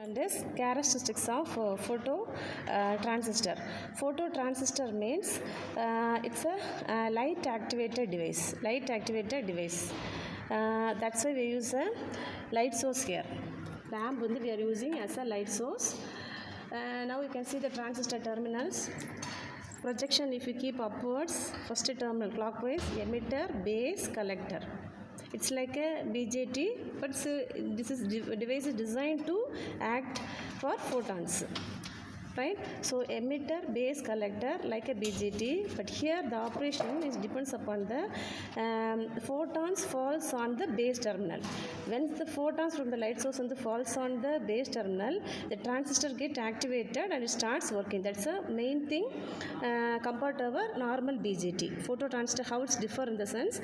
And this characteristics of photo transistor. Photo transistor means it's a light activated device. That's why we use a light source here. Lamp we are using as a light source. Now you can see the transistor terminals. Projection, if you keep upwards, first terminal clockwise, emitter, base, collector. It's like a BJT, but this device is designed to act for photons, right? So emitter, base, collector like a BJT, but here the operation is depends upon the photons falls on the base terminal. When the photons from the light source falls on the base terminal, the transistor get activated and it starts working. That's the main thing compared to our normal BJT. Photo transistor, how it's differ in the sense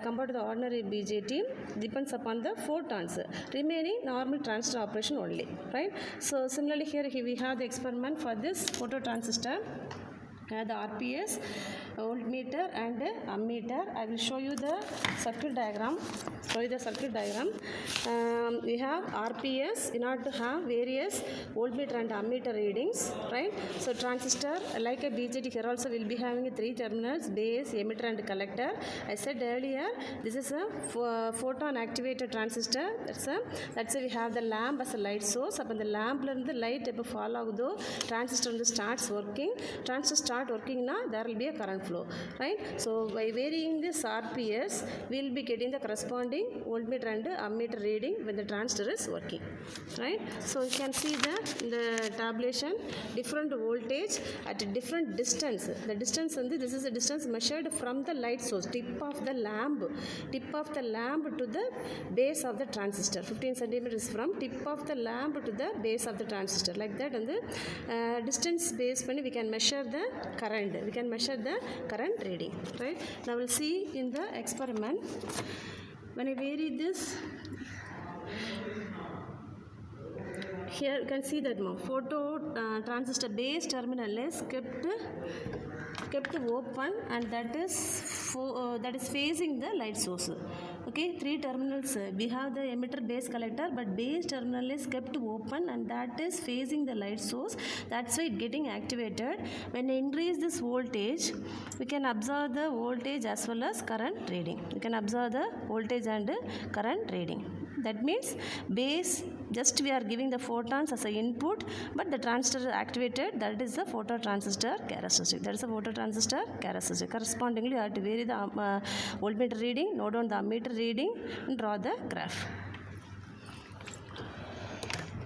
compared to the ordinary BJT, depends upon the photons remaining normal transistor operation only, right? So similarly here we have the experiment for this photo transistor. The RPS, voltmeter and ammeter. I will show you the circuit diagram. We have RPS in order to have various voltmeter and ammeter readings, right? So transistor like a BJT, here also will be having 3 terminals, base, emitter and collector. I said earlier this is a photon activated transistor. That's why we have the lamp as a light source. Upon the lamp the light fall agudho, transistor starts working. Transistor start working now, there will be a current flow, right? So by varying this RPS, we will be getting the corresponding voltmeter and ammeter reading when the transistor is working, right? So you can see the tabulation, different voltage at a different distance. The distance this is the distance measured from the light source, tip of the lamp to the base of the transistor. 15 centimeters from tip of the lamp to the base of the transistor, like that. And the distance base when we can measure the current, reading, right? Now we'll see in the experiment. When I vary this, here you can see that photo transistor base terminal is kept open, and that is facing the light source. Okay, 3 terminals. We have the emitter, base, collector, but base terminal is kept open and that is facing the light source. That's why it getting activated. When I increase this voltage, we can observe the voltage as well as current reading. We can observe the voltage and current reading. That means base, just we are giving the photons as an input, but the transistor is activated. That is the photo transistor characteristic. Correspondingly, you have to vary the voltmeter reading, note down the ammeter reading, and draw the graph.